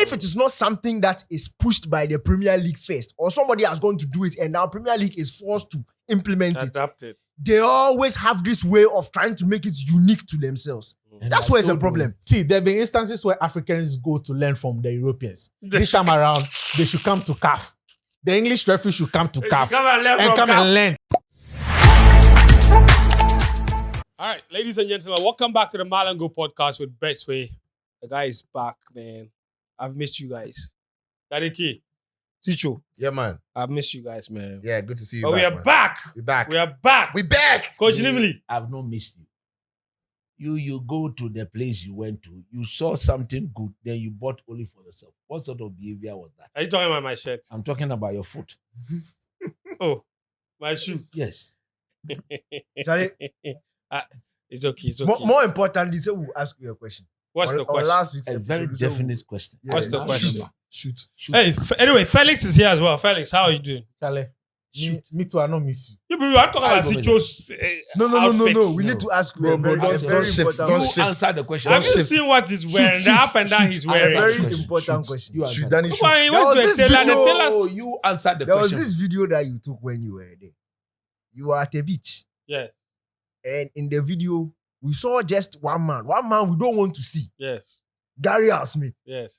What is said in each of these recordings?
if it is not something that is pushed by the Premier League first, or somebody has gone to do it and now Premier League is forced to implement it, they always have this way of trying to make it unique to themselves. That's where it's a problem. See, there have been instances where Africans go to learn from the Europeans. This time around, they should come to CAF. The English referee should come to CAF and come and learn. All right, ladies and gentlemen, welcome back to the Mallam podcast with Betway. The guy is back, man. I've missed you guys. Dadiki, Ticho. Yeah, man. I've missed you guys, man. Yeah, good to see you. But we are back. We're back. We are back. We're back. Coach Nimili. I've not missed you. You go to the place you went to, you saw something good, then you bought only for yourself. What sort of behavior was that? Are you talking about my shirt? I'm talking about your foot. Oh, my shoe. Yes. Charlie, it's okay. It's okay. more importantly, so we'll ask you a question. What's the question? Last week's A very episode, definite question. What's the question? Shoot. Hey, anyway, Felix is here as well. Felix, how are you doing? Charlie, me too, I don't miss you. You are talking about Sicho's No. We need to ask you a very don't important shift. question. Answer the question. Have you seen what he's wearing? The up and down he's A wearing. very important question. You answer. Shoot, Danny, shoot. Why he There went was to a this tailor, the video- tailor- Oh, you answered the There was question. this video that you took when you were there. You were at a beach. Yeah. And in the video, we saw just one man. One man we don't want to see. Yes. Gary Smith. Yes.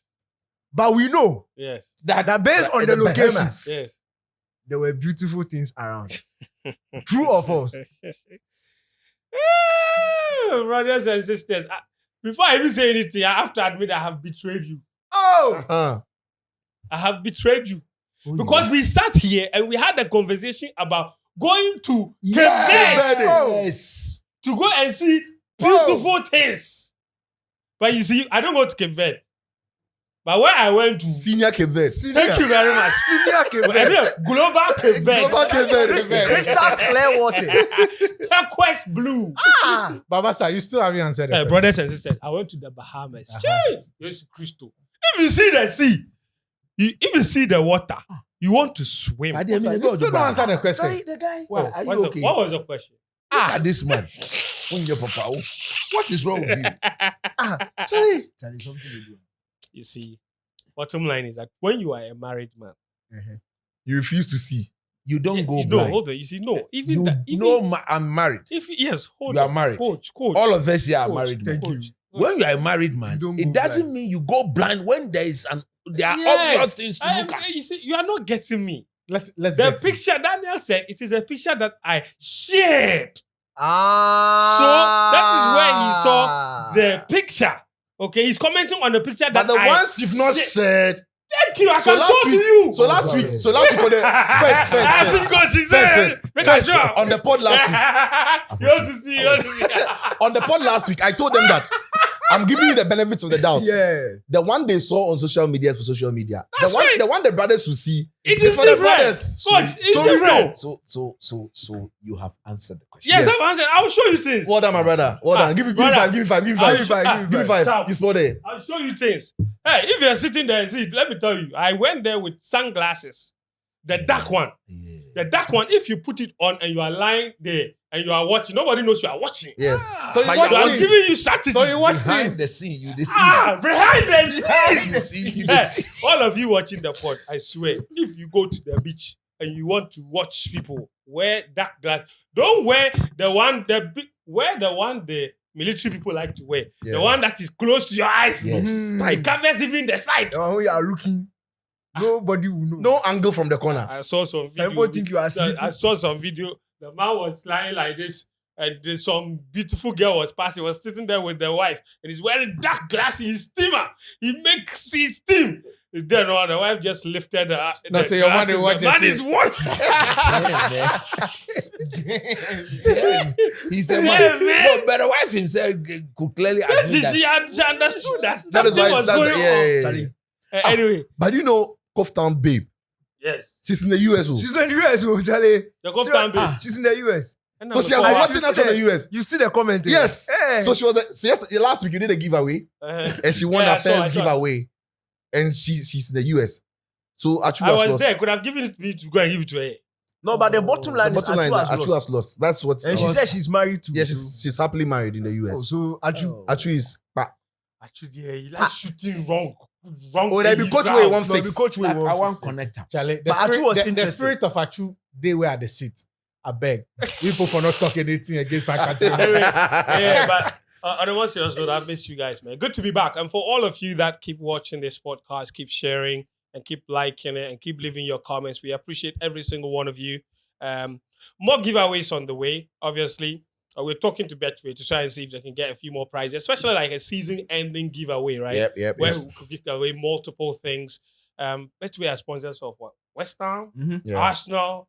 But we know Yes. that based on the locations, Yes. there were beautiful things around. True or false? Brothers and sisters, before I even say anything, I have to admit I have betrayed you. Oh! I have betrayed you. Because we sat here and we had a conversation about going to Cape Verde Yes. to go and see beautiful things. But you see, I don't go to Cape Verde. But where I went to... Senior Quebec. Thank you very much. Senior Quebec. Global Cape Verde. Global Quebec. Crystal clear waters. Turquoise blue. Baba sir, you still haven't answered the question. Brothers and sisters, I went to the Bahamas. Yes, Christo. If you see the sea, if you see the water, you want to swim. I didn't mean You still don't answer the question. Sorry, the guy. Oh, Are what you okay? was the question? Look at this man. Your papa. What is wrong with you? Charlie, something to do. You see, bottom line is that when you are a married man, You refuse to see. You don't go no, blind. hold on. You see, no, even You that, even know I'm married. if yes, hold You on. are married. Coach. All of us here are Coach, married men. Thank you. When you are a married man, You don't it go doesn't blind. mean you go blind when there are Yes. obvious things to look at. You see, you are not getting me. Let's The get to it. picture Daniel said it is a picture that I shared. Ah. So that is where he saw the picture. Okay, he's commenting on the picture But that the I ones you've not shared. shared. Thank you. I So can last show to week- you. So last week on the I think God, she said. Make a job. on the pod last week. You want to see? You want to see? On the pod last week, I told them that I'm giving you the benefits of the doubt. Yeah. The one they saw on social media is for social media. That's right. The one the brothers will see It is is for the different. brothers. Coach, it's So we different. know. So you have answered the question. Yes, Yes. I've answered. I will show you things. Well done, my brother. Well done. Give me brother. five. Give me five. Give me five. Give me five. Sharp. You spot there. I'll show you things. Hey, if you're sitting there and see, let me tell you, I went there with sunglasses. The dark one. Yeah. The dark one, if you put it on and you are lying there and you are watching, nobody knows you are watching. Yes. So you But watch you I'm are things. giving you strategy. So you watch Behind things. the scene, you the Behind the scenes. you see, you Hey, see. all of you watching the pod, I swear, if you go to the beach and you want to watch people wear dark glass, don't wear the one the military people like to wear. Yeah. The one that is close to your eyes. Yes. It covers even the side. The one where you are looking, nobody will know. No angle from the corner. I saw some Some video. people think you are I sleeping. saw some video. The man was lying like this, and there's some beautiful girl was passing. Was sitting there with the wife, and he's wearing dark glasses. He's steamer. He makes his steam. Then the wife just lifted her. No, so your man glasses. is watching The man it. is watching. He's a Yeah, man. man. No, but the wife himself could clearly admit she, that. she understood that. That is something why. was That's going on. yeah. Charlie. Anyway, But you know, Coftown babe. yes. She's in the US. Oh. She's in the US, oh, Charlie. The Coftown babe. She's in the US. So she has been Ah, watching you us see from the US. You see the comment? Yes. Hey. So she was. So yesterday, last week you did a giveaway, and she won Yeah, her I saw, first giveaway, and she's in the US. So Achu I has was lost. there. Could have given it to me to go and give it to her. No, but the bottom line The bottom is line, Achu has Achu lost. has lost. That's what. And she said she's married to. yeah, she's happily married in the US. Oh, so Achu. Achu is. Actually, yeah, he likes shooting wrong. wrong. Oh, they be coach where he want No, fix. the coach will Like, I want want fix it. connector. Charlie, But Achu was the interested. spirit of Achu, they were at the seat. I beg. People for not talking anything against my country. Yeah, but on a more serious note, I've missed you guys, man. Good to be back. And for all of you that keep watching this podcast, keep sharing and keep liking it and keep leaving your comments, we appreciate every single one of you. More giveaways on the way, obviously. We're talking to Betway to try and see if they can get a few more prizes, especially like a season-ending giveaway, right? Yep. Where we could give away multiple things. Betway are sponsors of what? West Ham, Yeah. Arsenal.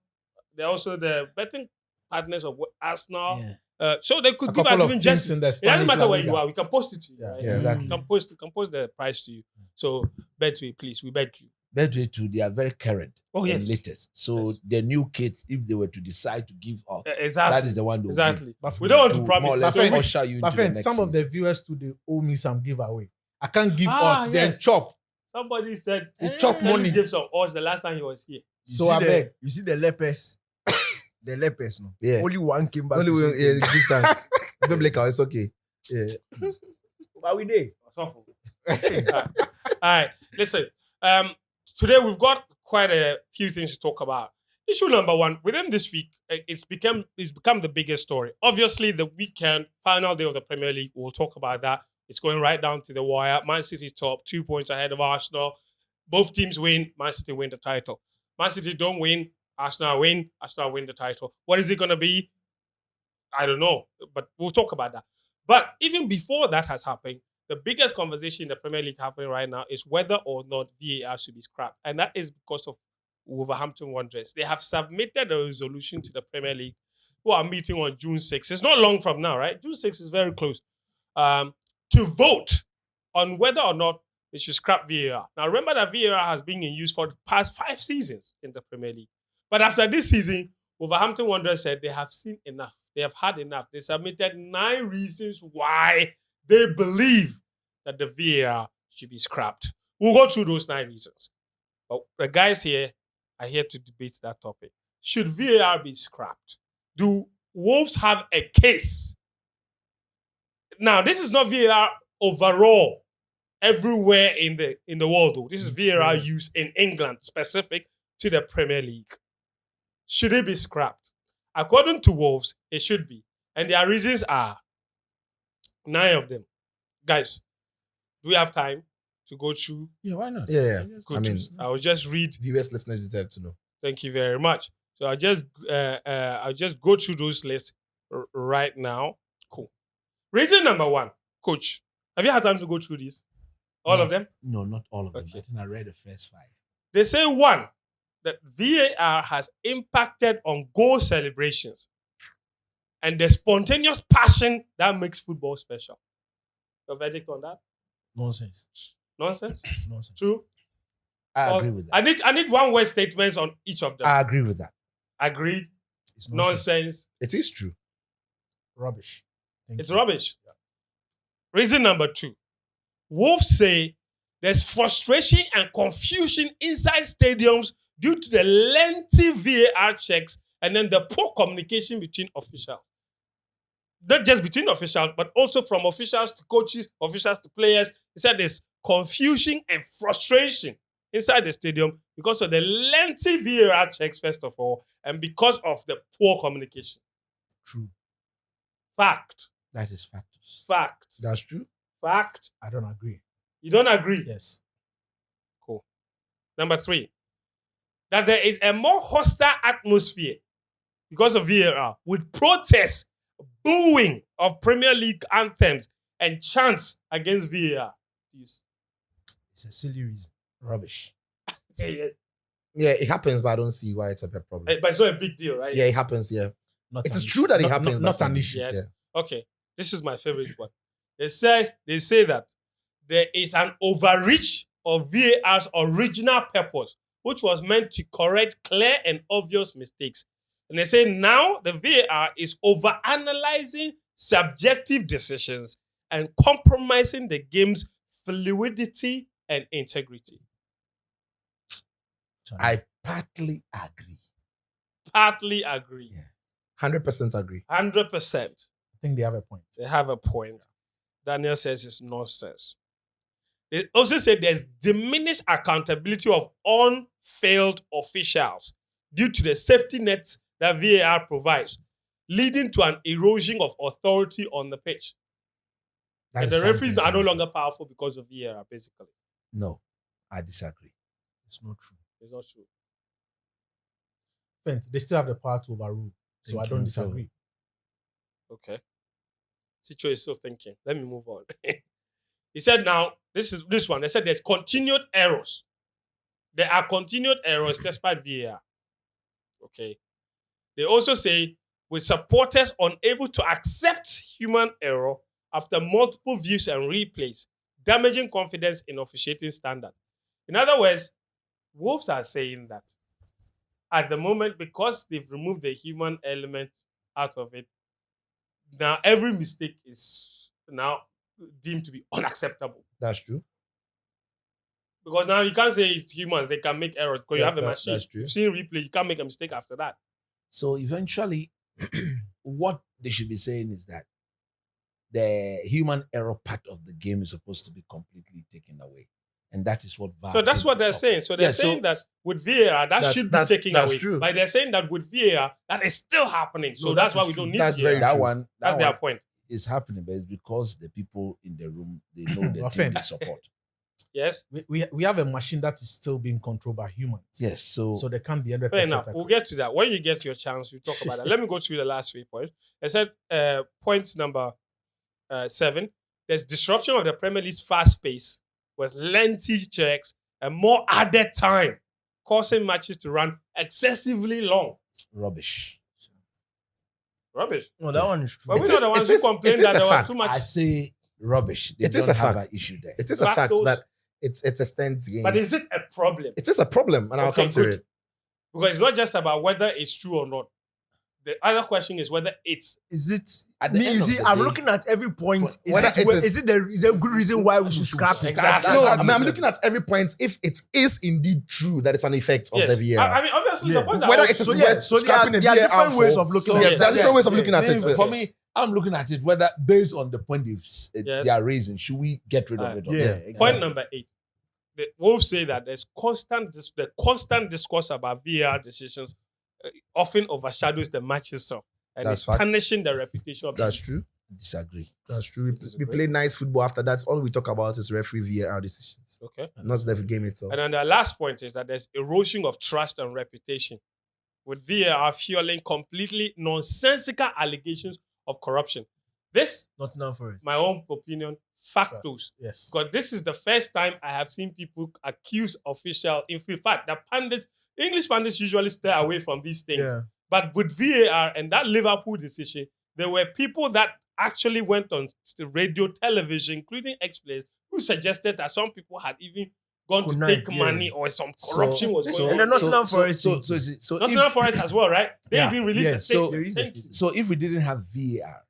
They're also the betting partners of Arsenal. Yeah. So they could A give couple us of even teams just. in the It doesn't Spanish matter La where Liga. you are. We can post it to you, Yeah. right? Yeah, exactly. We can post the price to you. So Betway, please, we beg you. Betway too, they are very current Oh and yes, latest. So Yes. the new kids, if they were to decide to give up, exactly. that is the one they will Exactly. give. But We don't want To to promise. more or less My friend- usher you My into the friend, next some of the season. viewers too, they owe me some giveaway. I can't give Ah, odds, then yes. chop. Somebody said They chop Kelly money. gave some odds the last time he was here. So I beg. You see the lepers. The lepers, no. Yeah. Only one came back. Only to way, say yeah, give thanks. Don't blink out. It's okay. Yeah. but we did. Awful. All right. Listen. Today we've got quite a few things to talk about. Issue number one, within this week, it's become the biggest story. Obviously, the weekend, final day of the Premier League, we'll talk about that. It's going right down to the wire. Man City top, 2 points ahead of Arsenal. Both teams win, Man City win the title. Man City don't win, Arsenal win the title. What is it going to be? I don't know, but we'll talk about that. But even before that has happened, the biggest conversation in the Premier League happening right now is whether or not VAR should be scrapped. And that is because of Wolverhampton Wanderers. They have submitted a resolution to the Premier League, who are meeting on June 6th. It's not long from now, right? June 6th is very close. To vote on whether or not they should scrap VAR. Now, remember that VAR has been in use for the past 5 seasons in the Premier League. But after this season, Wolverhampton Wanderers said they have seen enough. They have had enough. They submitted 9 reasons why they believe that the VAR should be scrapped. We'll go through those 9 reasons. But the guys here are here to debate that topic. Should VAR be scrapped? Do Wolves have a case? Now, this is not VAR overall everywhere in the world, though. This is VAR use in England, specific to the Premier League. Should it be scrapped? According to Wolves, it should be. And their reasons are 9 of them. Guys, do we have time to go through? Yeah, why not? Yeah. Go I through? mean, I will just read. viewers, listeners deserve to know. Thank you very much. So I'll just go through those lists right now. Cool. Reason number 1, Coach. Have you had time to go through these? All of them? No, not all of them. Okay. I think I read the first 5. They say 1, that VAR has impacted on goal celebrations and the spontaneous passion that makes football special. Your verdict on that? Nonsense. Nonsense? It's nonsense. True? I agree with that. I need one word statements on each of them. I agree with that. Agreed? It's Nonsense? It is true. Rubbish. Thank It's you. rubbish. Reason number 2. Wolves say there's frustration and confusion inside stadiums due to the lengthy VAR checks and then the poor communication between officials. Not just between officials, but also from officials to coaches, officials to players. He said there's confusion and frustration inside the stadium because of the lengthy VAR checks, first of all, and because of the poor communication. True. Fact. That is factors. Fact. That's true. Fact. I don't agree. You don't agree? Yes. Cool. Number 3, that there is a more hostile atmosphere because of VAR, with protests, booing of Premier League anthems, and chants against VAR. It's a silly reason. Rubbish. Yeah. Yeah, it happens, but I don't see why it's a big problem. But it's not a big deal, right? Yeah, it happens. Yeah, Not it an is issue. true that it Not- happens. Not, but not an it's issue. Yes. Yeah. Okay. This is my favorite one. They say that there is an overreach of VAR's original purpose, which was meant to correct clear and obvious mistakes. And they say now the VAR is overanalyzing subjective decisions and compromising the game's fluidity and integrity. I partly agree. Partly agree. 100% agree. 100%. I think they have a point. They have a point. Daniel says it's nonsense. They also said there's diminished accountability of on-field officials due to the safety nets that VAR provides, leading to an erosion of authority on the pitch. That And is the referees something are no terrible. longer powerful because of VAR, basically. No, I disagree. It's not true. It's not true. They still have the power to overrule. So Thank I don't you. disagree. Okay. Chicho is still thinking. Let me move on. He said now, this one. They said there's continued errors. There are continued errors despite VAR. Okay. They also say with supporters unable to accept human error after multiple views and replays, damaging confidence in officiating standard. In other words, Wolves are saying that at the moment, because they've removed the human element out of it, now every mistake is now deemed to be unacceptable. That's true. Because now you can't say it's humans, they can make errors because you have a machine. That's true. You've seen replay, you can't make a mistake after that. So eventually, what they should be saying is that the human error part of the game is supposed to be completely taken away. And that is what VAR. So that's what they're saying. So they're saying that with VAR, that should be taken away. True. But they're saying that with VAR, that is still happening. So No, that's that why is we don't true. need That's VAR. very That true. one. That's That their one point. is happening, but it's because the people in the room, they know the team Offend. they support. Yes? We have a machine that is still being controlled by humans. Yes. So So they can't be 100% Fair enough. accurate. We'll get to that. When you get your chance, you talk about that. Let me go through the last 3 points. I said point number 7. There's disruption of the Premier League's fast pace with lengthy checks and more added time, causing matches to run excessively long. rubbish. Rubbish. No, that one is true. But It we know is- the ones it who is- complained it is that a there was fact. too much. I say rubbish. They It is don't a have fact. an issue there. It is a fact Lactose- that it extends games. But is it a problem? It is a problem, and I'll Okay, come to good. it. Because it's not just about whether it's true or not. The other question is whether it's Is it? At the Me, end you of see, the I'm day, looking at every point. Is whether it, it is it a good reason why we should scrap it? Exactly. No, That's I mean, I'm looking at every point. If it is indeed true that it's an effect of yes. the VAR, I mean, obviously, Yeah. the point that whether I it was- is So, yeah, worth so there are scrapping the different VAR ways for- of looking So, at Yes, it. there are different ways of looking at Me, it. For me, I'm looking at it whether based on the point Yes. they are raising, should we get rid of it? or Yeah, not? exactly. Point number 8. The Wolves say that there's the constant discourse about VAR decisions often overshadows the match itself. And That's it's facts. tarnishing the reputation of That's the true. Disagree. That's true. We Disagree. play nice football after that. All we talk about is referee VAR decisions, Okay. not the game itself. And then the last point is that there's erosion of trust and reputation, with VAR fueling completely nonsensical allegations of corruption. This, Nottingham Forest. my own opinion, factos. Yes. Because this is the first time I have seen people accuse official. In fact, the pundits, English pundits usually stay away from these things. Yeah. But with VAR and that Liverpool decision, there were people that actually went on the radio, television, including ex-players, who suggested that some people had even gone to Connive, take yeah. money or some corruption was going And on. then Nottingham Forest So, team. so Nottingham if, Forest as well, right? They Yeah, even released yeah, a so- statement. there is a Thank statement. you. so if we didn't have VAR,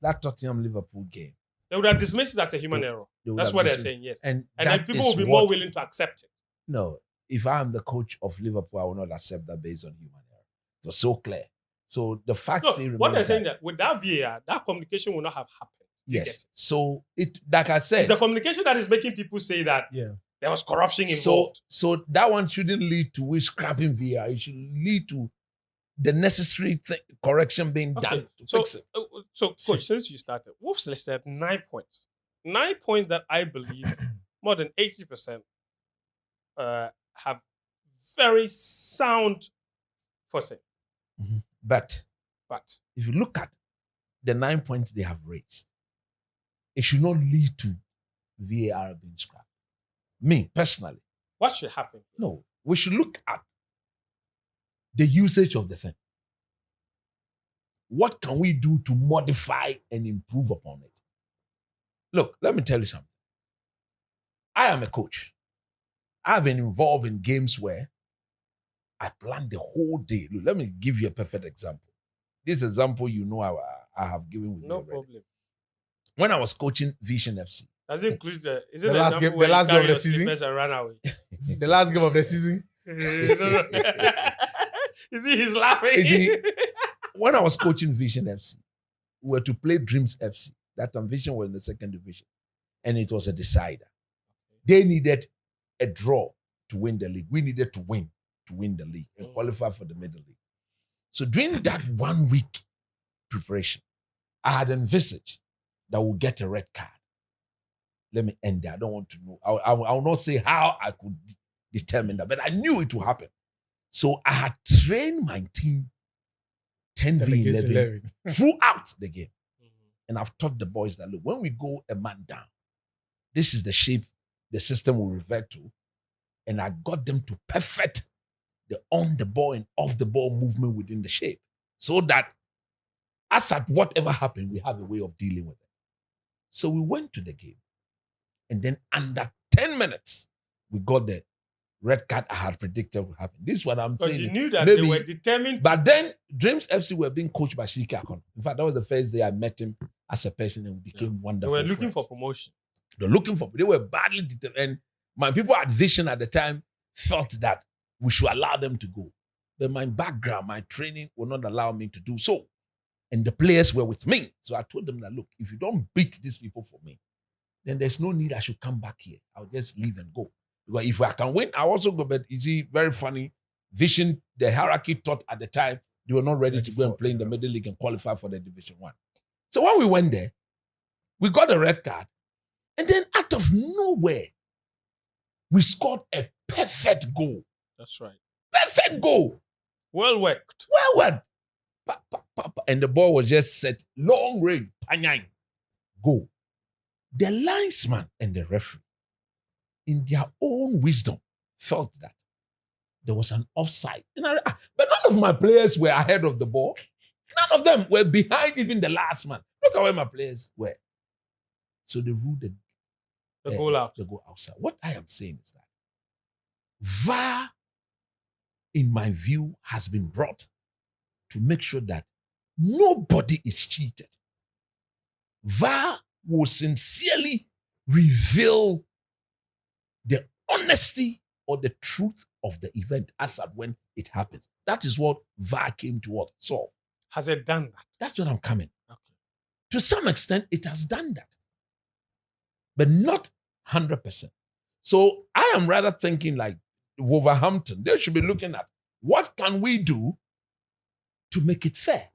that Tottenham Liverpool game, They would have dismissed it as a human error. they would That's have what they're dismissed- saying, yes. And, And then that people is will be what- more willing to accept it. No, if I am the coach of Liverpool, I will not accept that based on human error. It was so clear. So the facts No, they what they're remain saying that with that VAR, that communication will not have happened. You get yes. it? So it, like I said, It's the communication that is making people say that Yeah. there was corruption so involved. so that one shouldn't lead to we scrapping VAR. It should lead to the necessary correction being done to so, fix it. so, coach, since you started, Wolves listed 9 points. 9 points that I believe more than 80% have very sound footing. But But if you look at the 9 points they have raised, it should not lead to VAR being scrapped. Me personally, what should happen? no. We should look at the usage of the thing. What can we do to modify and improve upon it? Look, let me tell you something. I am a coach. I've been involved in games where I plan the whole day. Look, let me give you a perfect example. This example, I have given with you No already. problem. When I was coaching Vision FC, Does it include is it The the last example game- where the last you game of carry the your season? slippers and ran away? The last game of the season. No. You see, he's laughing. You see, when I was coaching Vision FC, we were to play Dreams FC. That time Vision was in the second division. And it was a decider. They needed a draw to win the league. We needed to win the league and qualify for the middle league. So during that 1 week preparation, I had envisaged that we'll get a red card. Let me end there. I don't want to know. I will not say how I could determine that, but I knew it would happen. So I had trained my team 10v11 throughout the game. And I've taught the boys that, look, when we go a man down, this is the shape the system will revert to. And I got them to perfect the on the ball and off the ball movement within the shape. So that as at whatever happened, we have a way of dealing with it. So we went to the game. And then under 10 minutes, we got the red card I had predicted would happen. This one I'm saying. Because you knew that maybe, they were determined. But then Dreams FC were being coached by CK Akon. In fact, that was the first day I met him as a person and we became wonderful They were looking friends. for promotion. They were badly determined. And my people at Vision at the time felt that we should allow them to go. But my background, my training will not allow me to do so. And the players were with me. So I told them that, look, if you don't beat these people for me, then there's no need I should come back here. I'll just leave and go. Because if I can win, I'll also go. But you see, very funny. Vision, the hierarchy thought at the time, they were not ready to go and play in the middle league and qualify for the Division 1. So when we went there, we got a red card. And then out of nowhere, we scored a perfect goal. That's right. Perfect goal. Well worked. Well worked. Pa, pa, pa, pa. And the ball was just set long range. Panyang. Go. The linesman and the referee, in their own wisdom, felt that there was an offside. But none of my players were ahead of the ball. None of them were behind even the last man. Look at where my players were. So they ruled the goal out. The goal outside. What I am saying is that VAR, in my view, has been brought to make sure that nobody is cheated. VAR will sincerely reveal the honesty or the truth of the event as at when it happens. That is what VAR came to what? Solve. Has it done that? That's what I'm coming. Okay. To some extent, it has done that. But not 100%. So I am rather thinking like Wolverhampton. They should be looking at what can we do to make it fair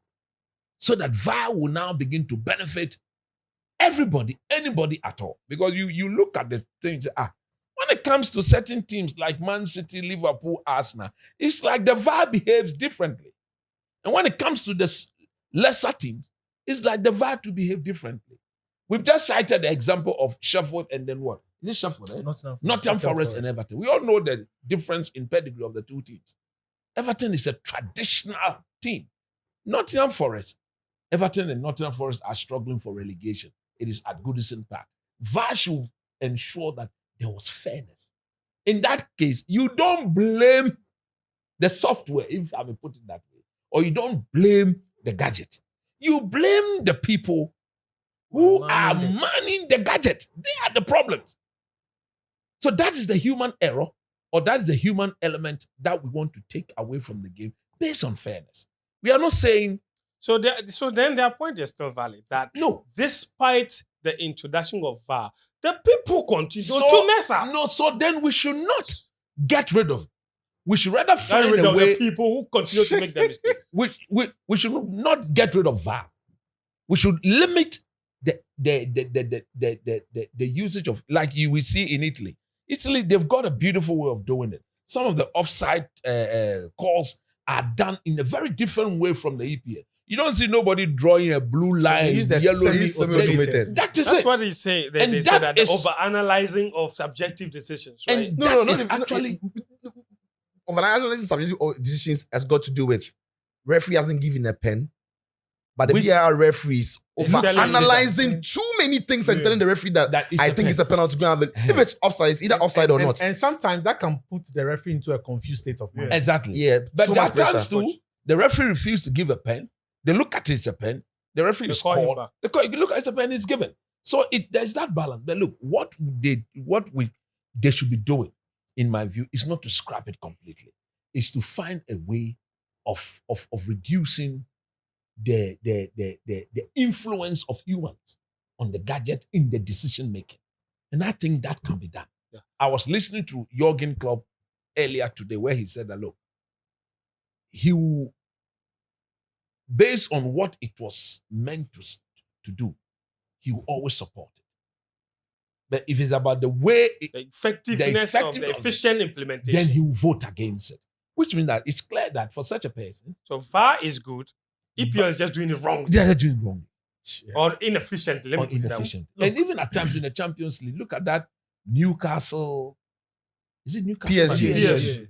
so that VAR will now begin to benefit everybody, anybody at all. Because you look at the things, when it comes to certain teams like Man City, Liverpool, Arsenal, it's like the VAR behaves differently. And when it comes to the lesser teams, it's like the VAR to behave differently. We've just cited the example of Sheffield and then what? Is it Sheffield? Eh? Nottingham Forest and Everton. We all know the difference in pedigree of the two teams. Everton is a traditional team. Nottingham Forest, Everton and Nottingham Forest are struggling for relegation. It is at Goodison Park. VAR should ensure that there was fairness. In that case, you don't blame the software, if I may put it that way, or you don't blame the gadget. You blame the people who are manning the gadget. They are the problems. So that is the human error, or that is the human element that we want to take away from the game based on fairness. We are not saying... So then their point is still valid, that no, despite the introduction of VAR, the people continue to mess up. No, so then we should not get rid of it. We should rather find rid a of way... the people who continue to make the mistakes. We should not get rid of VAR. We should limit the usage of, like you will see in Italy. Italy, they've got a beautiful way of doing it. Some of the offside calls are done in a very different way from the EPL. You don't see nobody drawing a blue line, yellow line. That's what they say. They say that the over-analyzing of subjective decisions, right? And over-analyzing subjective decisions has got to do with referee hasn't given a pen, but the VAR referees over-analyzing too many things and telling the referee that I think it's a penalty. If it's offside, it's either offside or not. And sometimes that can put the referee into a confused state of mind. Exactly. Yeah. But there are times too, the referee refused to give a pen. They look at it, it's a pen. The referee is called. You look at it's a pen, it's given. So there's that balance. But look, what they should be doing, in my view, is not to scrap it completely. It's to find a way of reducing the influence of humans on the gadget in the decision making. And I think that can be done. Yeah. I was listening to Jurgen Klopp earlier today where he said that, look, he will, based on what it was meant to do, he will always support it. But if it's about the way, The effectiveness of the efficient implementation, then he will vote against it. Which means that it's clear that for such a person, so VAR is good. EPL is just doing it wrong they're doing it wrong. or inefficiently. Or inefficient. And even at times in the Champions League, look at that Newcastle. Is it Newcastle? PSG. PSG.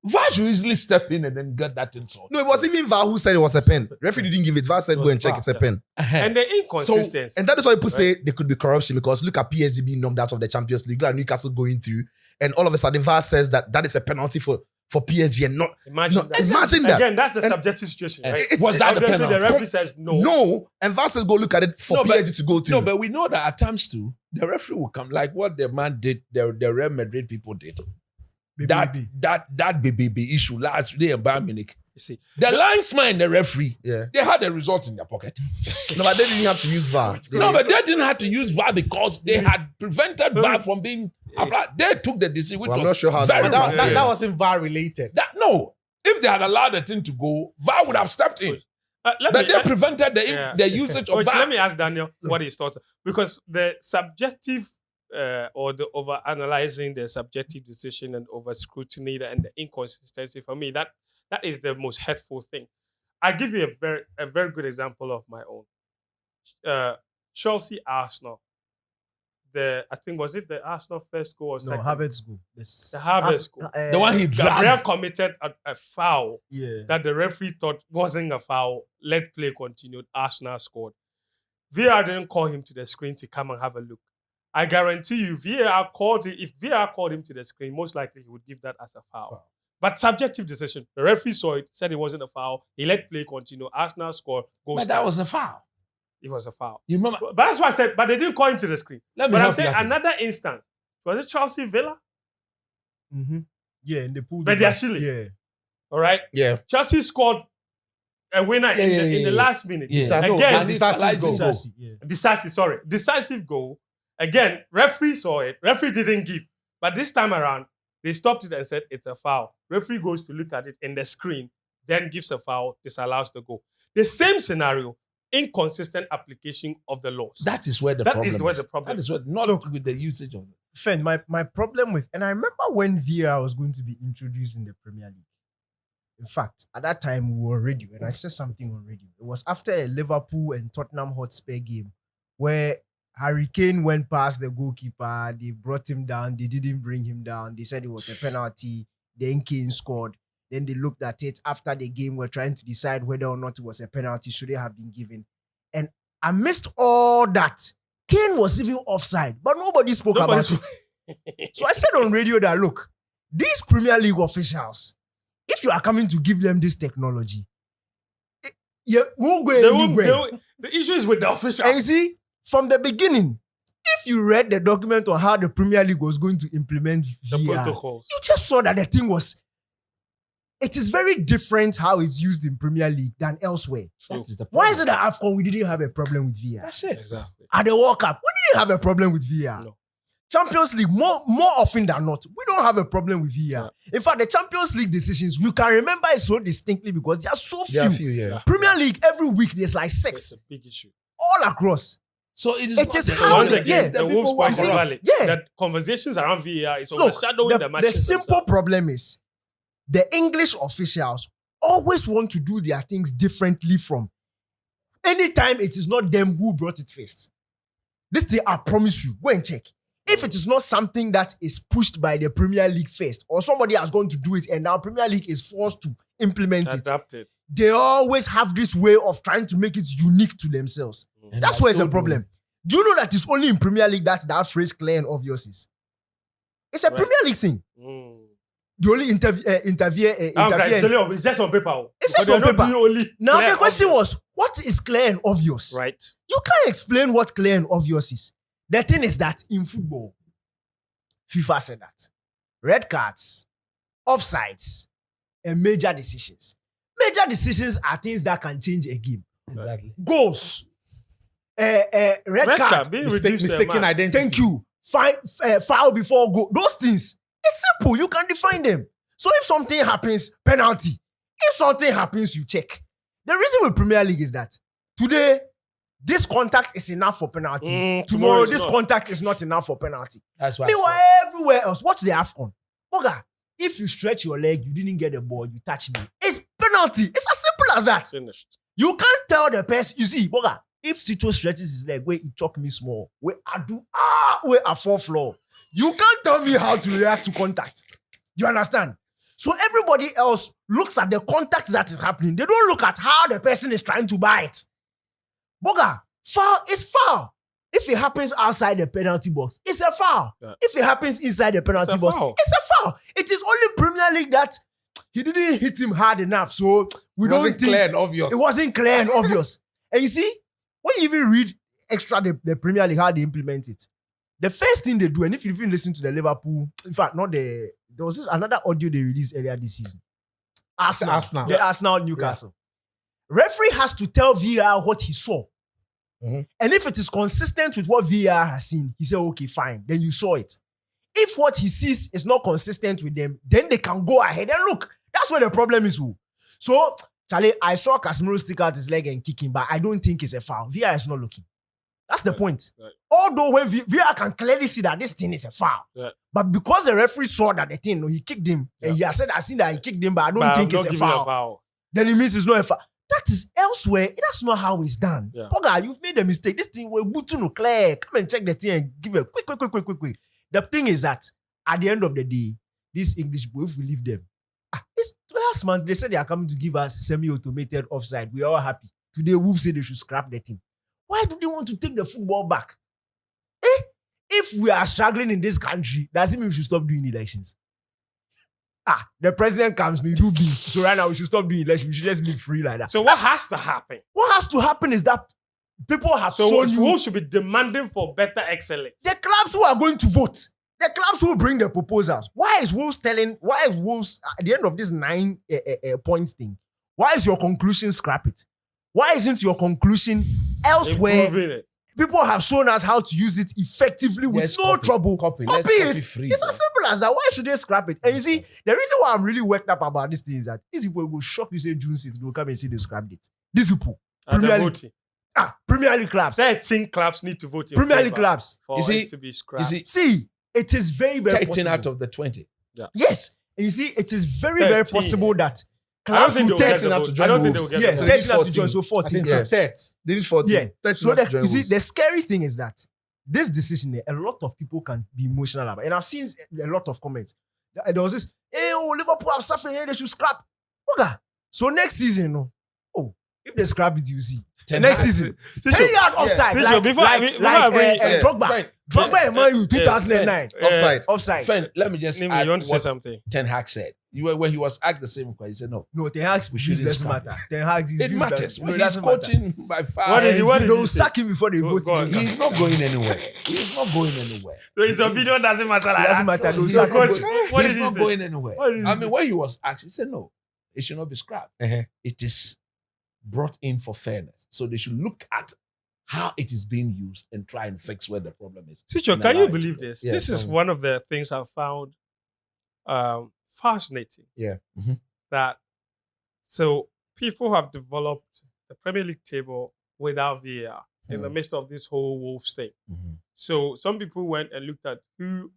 VAR should easily step in and then get that insult. No, it was even VAR who said it was a pen. Referee didn't give it. VAR said go and check it's a pen. And the inconsistency. And that is why people say there could be corruption because look at PSG being knocked out of the Champions League, look at Newcastle going through, and all of a sudden VAR says that is a penalty for PSG and not. Imagine that. Imagine that. Again, that's a subjective situation, right? Was that the Obviously, penalty? the referee says no. No, and VAR says go look at it for PSG to go through. No, but we know that at times too, the referee will come like what the man did, the Real Madrid people did. That BBB issue last day in Bayern Munich. You see, the linesman and the referee, Yeah. they had the result in their pocket. No, but they didn't have to use VAR. But they didn't have to use VAR because they had prevented VAR from being applied. They took the decision, which Well, I'm was not sure how very that- wrong. That wasn't VAR related. No, if they had allowed the thing to go, VAR would have stepped in. But they prevented the usage of Coach, VAR. let me ask Daniel what his thoughts are. Because the subjective or the over analyzing the subjective decision and over scrutiny and the inconsistency, for me, that is the most hurtful thing. I give you a very good example of my own. Chelsea Arsenal. I think was it the Arsenal first goal or second? No, Havertz goal. The Havertz goal. The one he Gabriel dragged. committed a foul Yeah. that the referee thought wasn't a foul. Let play continued. Arsenal scored. VAR didn't call him to the screen to come and have a look. I guarantee you, if VAR called him to the screen, most likely he would give that as a foul. But subjective decision. The referee saw it, said it wasn't a foul. He let play continue. Arsenal scored. But that was a foul. It was a foul. You remember? But that's why I said, but they didn't call him to the screen. Let me But I'm help saying you out. another instance. Was it Chelsea Villa? Mm-hmm. Yeah, in the pool. But they're silly. Yeah. All right. Yeah. In a winner in the last minute. Yeah. Again, decisive goal. decisive goal. Again, referee saw it. Referee didn't give. But this time around, they stopped it and said it's a foul. Referee goes to look at it in the screen, then gives a foul, disallows the goal. The same scenario, inconsistent application of the laws. That is where the problem is. That is where, not with the usage of it. Fen, my problem with, and I remember when VAR was going to be introduced in the Premier League. In fact, at that time we were radio, and I said something on radio. It was after a Liverpool and Tottenham Hotspur game where Harry Kane went past the goalkeeper. They brought him down. They didn't bring him down. They said it was a penalty. Then Kane scored. Then they looked at it after the game. Were trying to decide whether or not it was a penalty. Should it have been given? And amidst all that, Kane was even offside, but nobody spoke about it. So I said on radio that, look, these Premier League officials, if you are coming to give them this technology, you won't go anywhere. The issue is with the officials. And you see, from the beginning, if you read the document on how the Premier League was going to implement the VAR, protocols. you just saw that the thing was, it is very different how it's used in Premier League than elsewhere. That is the problem. Why is it that at AFCON we didn't have a problem with VAR? That's it. Exactly. At the World Cup, we didn't have a problem with VAR. No. Champions League, more often than not, we don't have a problem with VAR. In fact, the Champions League decisions, you can remember it so distinctly because there are so few. There are few, yeah. Premier League, every week, there's like It's 6 a big issue. all across. So it is. It is the- how Once the- again, yeah, the the Wolves people point who are valid. yeah. That conversations around VAR is Look, overshadowing the the matches simple themselves. problem is the English officials always want to do their things differently from anytime it is not them who brought it first. This thing, I promise you, go and check. If it is not something that is pushed by the Premier League first, or somebody has gone to do it and now Premier League is forced to implement it, Adapted. they always have this way of trying to make it unique to themselves. And That's I where it's a still problem. Do you know that it's only in Premier League that phrase clear and obvious is? It's a Right. Premier League thing. Mm. The only interview. It's just on paper. It's But just they're on not paper. doing only Now clear the question obvious. was, what is clear and obvious? Right. You can't explain what clear and obvious is. The thing is that in football, FIFA said that red cards, offsides, and major decisions. Major decisions are things that can change a game. Exactly. Goals, red card, being Mistaken reduced to a man. identity. thank you. foul before goal. Those things, it's simple. You can define them. So if something happens, penalty. If something happens, you check. The reason with Premier League is that today, this contact is enough for penalty. Tomorrow, this contact is not enough for penalty. That's why. Meanwhile, everywhere else, watch the AFCON. Boga, if you stretch your leg, you didn't get the ball, you touch me. It's penalty. It's as simple as that. Finished. You can't tell the person, you see, Boga, if Sito stretches his leg, where he choke me small, where I do, where I fall floor, you can't tell me how to react to contact. You understand? So everybody else looks at the contact that is happening. They don't look at how the person is trying to bite. Boga, foul is foul. If it happens outside the penalty box, it's a foul. Yeah. If it happens inside the penalty box, it's a foul. It is only Premier League that he didn't hit him hard enough. So it wasn't clear and obvious. It wasn't clear and obvious. And you see, when you even read extra the Premier League, how they implement it, the first thing they do, and if you even listen to the Liverpool, in fact, there was this another audio they released earlier this season. Arsenal. The Arsenal Newcastle. Yeah. Referee has to tell VAR what he saw. Mm-hmm. And if it is consistent with what VAR has seen, he said, okay, fine. Then you saw it. If what he sees is not consistent with them, then they can go ahead and look. That's where the problem is. So, Charlie, I saw Casemiro stick out his leg and kick him, but I don't think it's a foul. VAR is not looking. That's the point. Right. Although when VAR can clearly see that this thing is a foul. Right. But because the referee saw that the thing, he kicked him, and he has said, I seen that he kicked him, but I don't think it's a foul. Then it means it's not a foul. That is elsewhere. That's not how it's done. Yeah. Poga, you've made a mistake. This thing will boot to clear. Come and check the thing and give a quick. The thing is that at the end of the day, these English boys, if we leave them, last month they said they are coming to give us semi-automated offside. We are all happy. Today, Wolves say they should scrap the thing. Why do they want to take the football back? If we are struggling in this country, does it mean we should stop doing elections? The president comes, we do this. So right now we should stop doing elections. We should just live free like that. So what has to happen? What has to happen is that people have shown you. Who should be demanding for better excellence? The clubs who are going to vote. The clubs who bring the proposals. Why is Wolves at the end of this 9 points thing? Why is your conclusion scrap it? Why isn't your conclusion elsewhere? People have shown us how to use it effectively with no trouble. Copy it. It's as simple as that. Why should they scrap it? And you see, the reason why I'm really worked up about this thing is that these people will shock you, say June 6th, they'll come and say they scrapped it. These people. Premier League clubs. 13 clubs need to vote in Premier League clubs. For it to be scrapped. See, it is very, very 13 possible. out of the 20. Yeah. Yes. And you see, it is very, very possible that clubs will 13 have to join Wolves. Yeah, 13 have to join, so 14. They need 14. Yeah. So you see, the scary thing is that this decision, a lot of people can be emotional about. And I've seen a lot of comments. There was this, Liverpool have suffered, they should scrap. Okay. So next season, if they scrap it, you see. Next season, 10-yard offside, Drogba and Man U 2009. Offside. Friend, let me just add you want to say something? Ten Hag said. When he was asked the same question, he said no. No, Ten Hag's views doesn't matter. Ten Hag's views matters. No, he's coaching by far. What they will sack him before they vote him. He's not going anywhere. He's not going anywhere. So his opinion doesn't matter. It doesn't matter. He's not going anywhere. I mean, when he was asked, he said no. It should not be scrapped. It is brought in for fairness. So they should look at how it is being used and try and fix where the problem is. Sicho, can you believe this? Yeah, this is one of the things I've found fascinating. Yeah. Mm-hmm. That so people have developed the Premier League table without VAR in the midst of this whole Wolves thing. Mm-hmm. So some people went and looked at who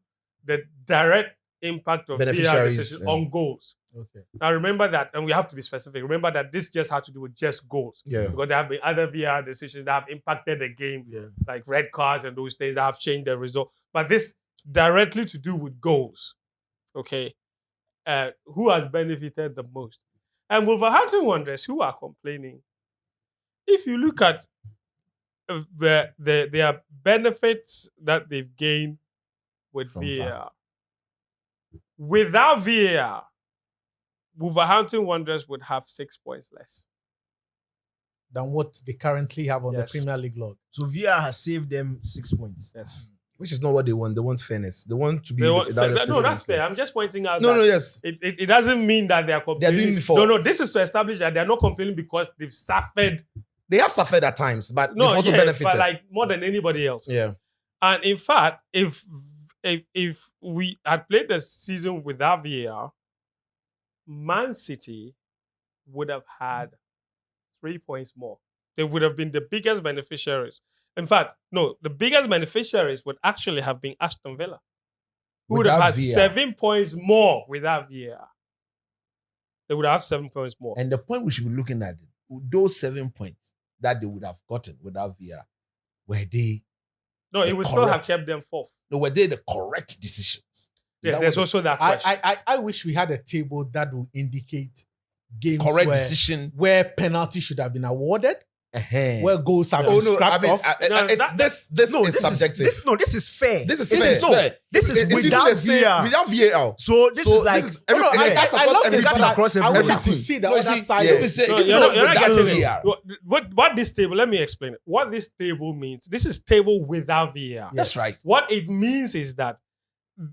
the direct impact of VAR decisions on goals. Okay. Now remember that, and we have to be specific. Remember that this just had to do with just goals. Yeah. Because there have been other VAR decisions that have impacted the game, like red cards and those things that have changed the result. But this directly to do with goals. Okay. Who has benefited the most? And Wolverhampton Wanderers, who are complaining, if you look at their benefits that they've gained with VAR, without VAR, Wolverhampton Wanderers would have 6 points less than what they currently have on the Premier League log. So VAR has saved them 6 points. Yes. Which is not what they want. They want fairness. They want to be no, that's fair. I'm just pointing out yes. It doesn't mean that they are complaining. They're doing it for... No, this is to establish that they're not complaining because they've suffered. They have suffered at times, but they've also benefited. But like more than anybody else. Yeah. And in fact, if we had played the season without VAR, Man City would have had 3 points more. They would have been the biggest beneficiaries. In fact, no, the biggest beneficiaries would actually have been Aston Villa, who would have had VAR. 7 points more without VAR. They would have 7 points more. And the point we should be looking at, those 7 points that they would have gotten without VAR, were they? No, it would still have kept them fourth. No, were they the correct decisions? Yeah, there's also that question. I wish we had a table that will indicate games Correct where, decision. where penalty should have been awarded, Uh-huh. where goals have been scrapped off. This is subjective. This is fair. This is This fair. is fair. This is It's without the same- VAR. without VAR. So this is like I love every this. cuts but across I every wish I team. could see the No, you other see, side. if of we it. say- No, if we you're say not without getting it. VAR, What this table, let me explain it. What this table means, this is table without VAR. That's right. What it means is that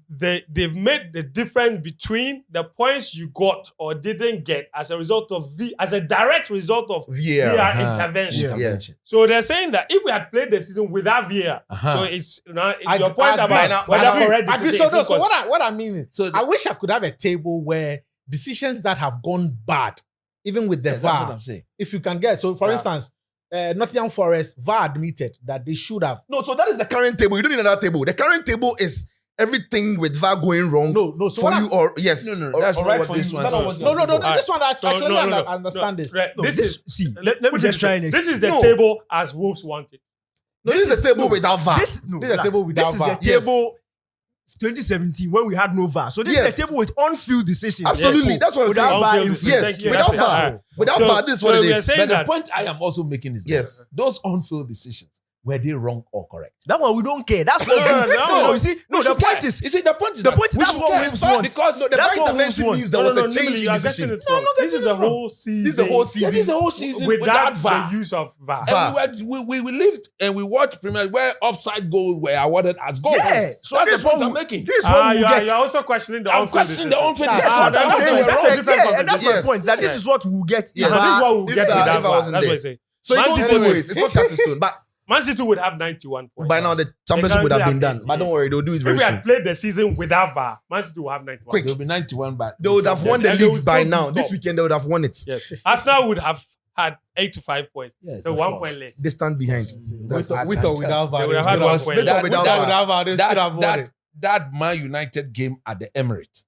they've made the difference between the points you got or didn't get as a result of as a direct result of VAR. VAR intervention. Intervention. So they're saying that if we had played the season without VAR, so it's your point I agree. about whether correct I agree. decision So is inconsiderate. what I mean is, So I wish I could have a table where decisions that have gone bad, even with the that's what VAR, I'm saying. if you can get. So, for instance, Nottingham Forest VAR admitted that they should have. No, so that is the current table. You don't need another table. The current table is everything with VAR going wrong No. So for what you or yes. No, or- that's or not right what for this you. one That's not says. what No. Alright. This one I So, actually no. understand this. Right, No, this is see. Let me just try and this is the No. table as Wolves wanted. No, this is the table without VAR. This This is a table without This is VAR. the table 2017 when we had no VAR. So this Yes. is the table with on-field decisions. Absolutely. That's what I'm Without saying. VAR On-field influence. decisions. Yes, Thank you. without That's it. VAR. Without So- VAR, this is what so it we are is. saying But the that- point I am also making is Yes. that those on-field decisions, were they wrong or correct? That one we don't care. That's what No. you see. No, We the should point care. is You see, the point is the that point is we that's should what care. Wolves want. Because No, the That's VAR what Wolves intervention want. means there was a Nimili, change you in are getting decision. it wrong. This is the whole season. This is the whole this season. is the whole season without without VAR. the use of VAR. VAR. And we lived and we watched Premier where offside goals were awarded as goals. Yeah. So That's this the point one I'm making. this one we You're get. also questioning the I'm on-field questioning the decision. on-field Yes, decision. what I'm that's saying a is different that, and that's my Yes. point. That this is what we will get. Yes. And this is what we'll If get the- without if I VAR. wasn't That's there. what I'm saying. So it Man goes City both will- ways. It's not cast in stone. But Man City would have 91 points. by now the championship would have been done. But don't worry, they'll do it If very we had soon. played the season without VAR, Man City will have 91. Quick. They'll be 91, but They would have won the And they will league by still be now. top. This weekend they would have won it. Yes. Arsenal would have had 85 points. Yes, So of 1 course. point less. They stand behind. With or without VAR, They would have they had still 1 have- point With or less. without without VAR. VAR, they still have won it. that Man United game at the Emirates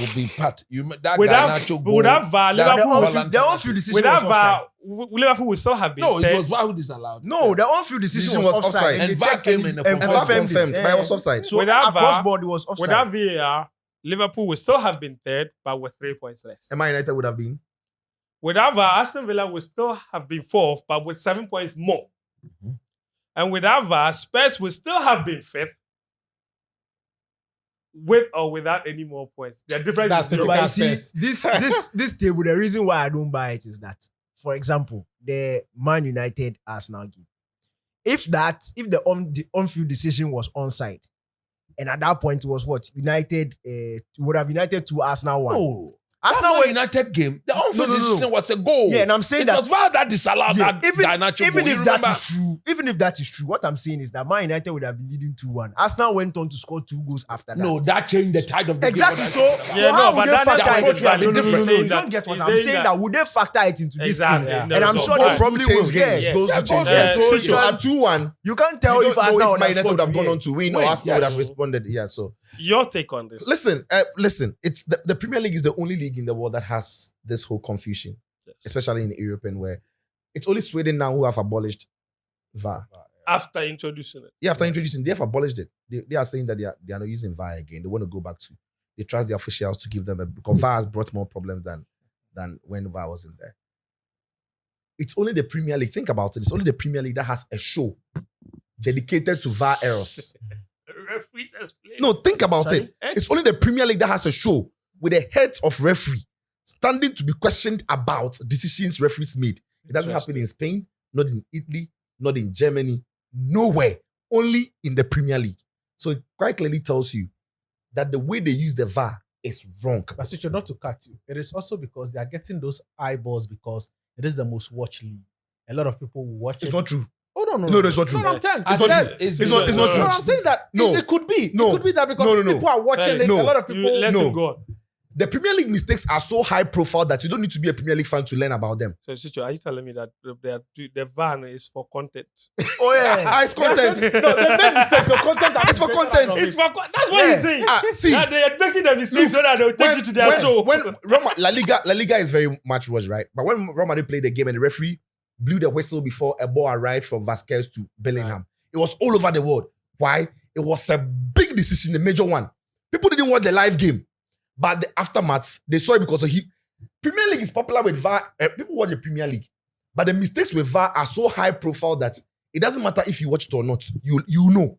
will be part. That Without Garnacho goal, without VAR, that The Liverpool Holland on-field, the on-field decision without was offside. VAR, Liverpool would still have been No, it third. was VAR who disallowed. No, the on-field decision Decision was was offside. offside. And And they VAR checked came and in and and And VAR confirmed confirmed, it. but it was offside. So Without across VAR, board, it was offside. Without VAR, Liverpool would still have been third, but with 3 points less. And Man United would have been. Without VAR, Aston Villa would still have been fourth, but with 7 points more. And without VAR, Spurs would still have been fifth, with or without any more points. The difference That's is the zero. But you That's see, best. this table, the reason why I don't buy it is that, for example, the Man United Arsenal game. If the on-field decision was onside, and at that point it was what United would have United 2, Arsenal 1. No. Arsenal That were Man United game, the on-field No. decision was a goal. Yeah, and I'm saying it that was VAR that disallowed Yeah, that even Garnacho if goal. You that remember? is true, what I'm saying is that Man United would have been leading 2-1. Arsenal went on to score 2 goals after that. No, that changed the tide of the Exactly. game. So, Yeah, how no, would but they that factor approach it? would have been No, different. you He's don't get what saying I'm saying. that- That would they factor it into this Exactly. thing? Yeah. And I'm So sure goals they do probably change will. games. Yes. Goals Yeah, do change goals games. do So change so games. at 2-1, You can't tell you if don't know Arsenal if Man United would have scored gone on to win or Wait, Arsenal would have yes. responded. Yeah, so Your take on this? listen. It's the Premier League is the only league in the world that has this whole confusion, Yes. especially in European where it's only Sweden now who have abolished VAR. After introducing it. Yeah, after introducing, they have abolished it. They are saying that they are not using VAR again. They want to go back to. They trust the officials to give them because VAR has brought more problems than when VAR wasn't there. It's only the Premier League. Think about it. It's only the Premier League that has a show dedicated to VAR errors. Referees explain. No, think about Sorry? it. It's only the Premier League that has a show with a head of referee standing to be questioned about decisions referees made. It doesn't happen in Spain, not in Italy, not in Germany, nowhere. Only in the Premier League. So it quite clearly tells you that the way they use the VAR is wrong. But Sicho, not to cut you, it is also because they are getting those eyeballs because it is the most watched league. A lot of people will watch It's it. not true. Oh no, No, it's not true. No, I'm telling. It's not true. It's It's not No, true. I'm saying that it could be. No. It could be that because No. people are watching it. No. A lot of people. Let No. him go. The Premier League mistakes are so high profile that you don't need to be a Premier League fan to learn about them. So, Chicho, are you telling me that the VAR is for content? Oh yeah. It's content. No, they made mistakes. So content. It's for content. It's for that's what he's saying. See, That they are making the mistakes so that they'll take you to their show. when La Liga is very much watched, right? But when Real Madrid played the game and the referee blew the whistle before a ball arrived from Vasquez to Bellingham, it was all over the world. Why? It was a big decision, a major one. People didn't watch the live game, but the aftermath, they saw it because Premier League is popular with VAR. People watch the Premier League, but the mistakes with VAR are so high profile that it doesn't matter if you watch it or not. You know.